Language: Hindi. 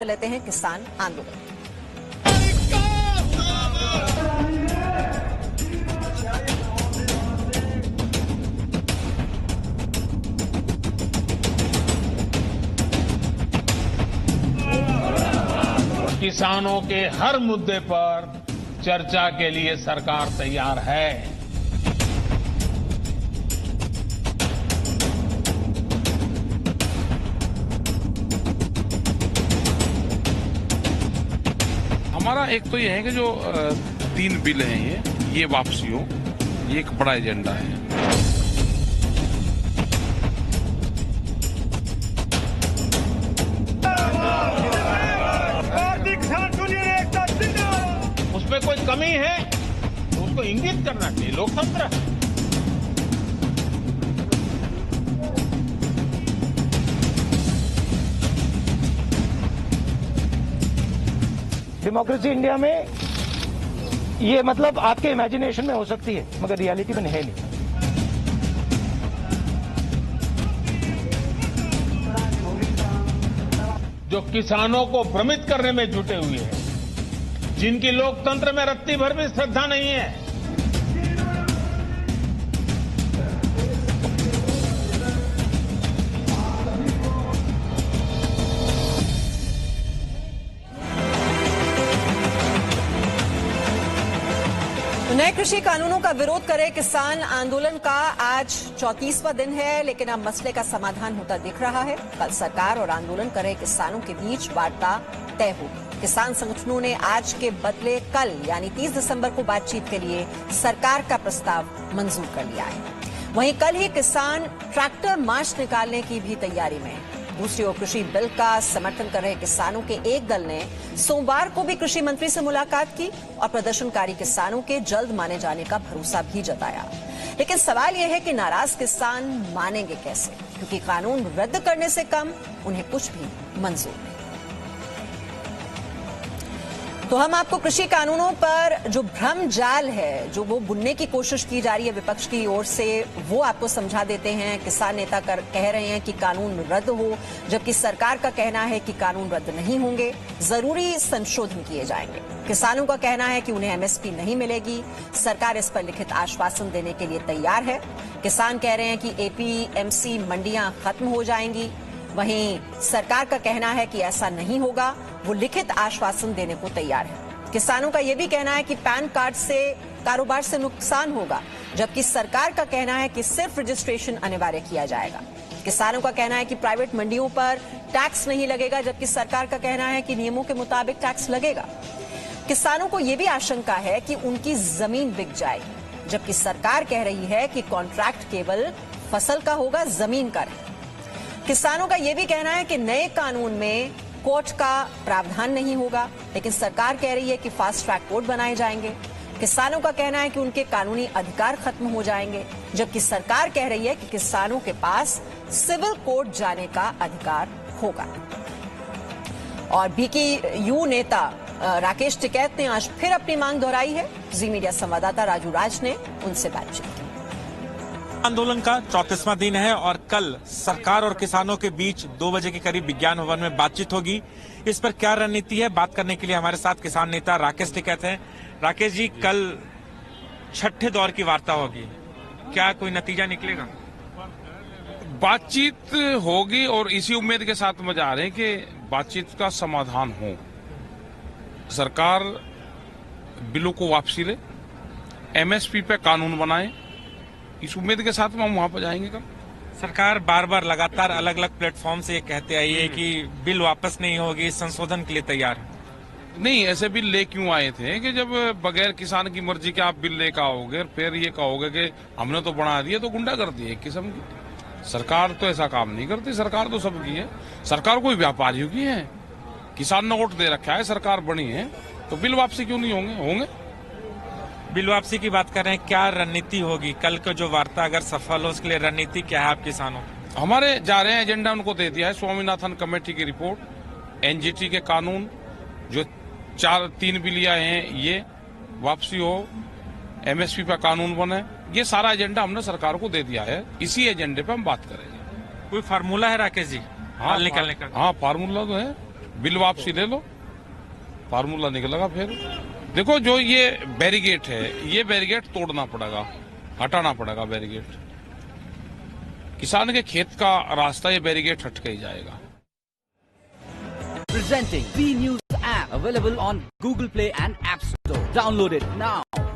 लेते हैं किसान आंदोलन। किसानों के हर मुद्दे पर चर्चा के लिए सरकार तैयार है। हमारा एक तो ये है कि जो 3 बिल हैं ये वापसी हो, ये एक बड़ा एजेंडा है। उसमें कोई कमी है तो उसको इंगित करना चाहिए, लोकतंत्र है। डेमोक्रेसी इंडिया में ये मतलब आपके इमेजिनेशन में हो सकती है मगर रियलिटी में है नहीं। जो किसानों को भ्रमित करने में जुटे हुए हैं, जिनकी लोकतंत्र में रत्ती भर भी श्रद्धा नहीं है, नए कृषि कानूनों का विरोध करे किसान आंदोलन का आज 34वां दिन है, लेकिन अब मसले का समाधान होता दिख रहा है। कल सरकार और आंदोलन करे किसानों के बीच वार्ता तय होगी। किसान संगठनों ने आज के बदले कल यानी 30 दिसंबर को बातचीत के लिए सरकार का प्रस्ताव मंजूर कर लिया है। वहीं कल ही किसान ट्रैक्टर मार्च निकालने की भी तैयारी में है। दूसरी ओर कृषि बिल का समर्थन कर रहे किसानों के एक दल ने सोमवार को भी कृषि मंत्री से मुलाकात की और प्रदर्शनकारी किसानों के जल्द माने जाने का भरोसा भी जताया। लेकिन सवाल यह है कि नाराज किसान मानेंगे कैसे, क्योंकि कानून रद्द करने से कम उन्हें कुछ भी मंजूर नहीं। तो हम आपको कृषि कानूनों पर जो भ्रम जाल है, जो वो बुनने की कोशिश की जा रही है विपक्ष की ओर से, वो आपको समझा देते हैं। किसान नेता कह रहे हैं कि कानून रद्द हो, जबकि सरकार का कहना है कि कानून रद्द नहीं होंगे, जरूरी संशोधन किए जाएंगे। किसानों का कहना है कि उन्हें एमएसपी नहीं मिलेगी, सरकार इस पर लिखित आश्वासन देने के लिए तैयार है। किसान कह रहे हैं कि एपीएमसी मंडियां खत्म हो जाएंगी, वहीं सरकार का कहना है कि ऐसा नहीं होगा, वो लिखित आश्वासन देने को तैयार है। किसानों का यह भी कहना है कि पैन कार्ड से कारोबार से नुकसान होगा, जबकि सरकार का कहना है कि सिर्फ रजिस्ट्रेशन अनिवार्य किया जाएगा। किसानों का कहना है कि प्राइवेट मंडियों पर टैक्स नहीं लगेगा, जबकि सरकार का कहना है कि नियमों के मुताबिक टैक्स लगेगा। किसानों को यह भी आशंका है कि उनकी जमीन बिक जाएगी, जबकि सरकार कह रही है कि कॉन्ट्रैक्ट केवल फसल का होगा, जमीन का नहीं। किसानों का यह भी कहना है कि नए कानून में कोर्ट का प्रावधान नहीं होगा, लेकिन सरकार कह रही है कि फास्ट ट्रैक कोर्ट बनाए जाएंगे। किसानों का कहना है कि उनके कानूनी अधिकार खत्म हो जाएंगे, जबकि सरकार कह रही है कि किसानों के पास सिविल कोर्ट जाने का अधिकार होगा। और बीकेयू नेता राकेश टिकैत ने आज फिर अपनी मांग दोहराई है। जी मीडिया संवाददाता राजू राज ने उनसे बातचीत की। आंदोलन का 34वां दिन है और कल सरकार और किसानों के बीच 2 बजे के करीब विज्ञान भवन में बातचीत होगी। इस पर क्या रणनीति है, बात करने के लिए हमारे साथ किसान नेता राकेश टिकैत हैं। राकेश जी, कल 6ठे दौर की वार्ता होगी, क्या कोई नतीजा निकलेगा? बातचीत होगी और इसी उम्मीद के साथ मजा आ रहे हैं कि बातचीत का समाधान हो, सरकार बिलों को वापसी ले, एमएसपी पे कानून बनाए, इस उम्मीद के साथ हम वहां पर जाएंगे। कल सरकार बार बार लगातार अलग अलग प्लेटफॉर्म से ये कहते आई है कि बिल वापस नहीं होगी, संशोधन के लिए तैयार है। नहीं, ऐसे बिल ले क्यों आए थे कि जब बगैर किसान की मर्जी के आप बिल लेकर आओगे, फिर ये कहोगे कि हमने तो बना दिए, तो गुंडा कर दिए एक किस्म की। सरकार तो ऐसा काम नहीं करती, सरकार तो सबकी है। सरकार कोई व्यापारियों की है, किसान ने वोट दे रखा है, सरकार बनी है, तो बिल वापसी क्यों नहीं होंगे। बिल वापसी की बात कर रहे हैं, क्या रणनीति होगी कल को जो वार्ता अगर सफल हो, उसके लिए रणनीति क्या है आप किसानों? हमारे जा रहे हैं, एजेंडा उनको दे दिया है, स्वामीनाथन कमेटी की रिपोर्ट, एनजीटी के कानून जो 3 बिल आए हैं ये वापसी हो, एमएसपी पर कानून बने, ये सारा एजेंडा हमने सरकार को दे दिया है। इसी एजेंडे पे हम बात करेंगे। कोई फार्मूला है राकेश जी हाँ, निकलने का? हाँ, फार्मूला तो है। बिल वापसी ले लो, फार्मूला निकलेगा। फिर देखो जो ये बैरिगेट है, ये बैरिगेट तोड़ना पड़ेगा, हटाना पड़ेगा बैरिगेट। किसान के खेत का रास्ता ये बैरिगेट हट के ही जाएगा। Presenting B News app available on Google Play and App Store. Download it now.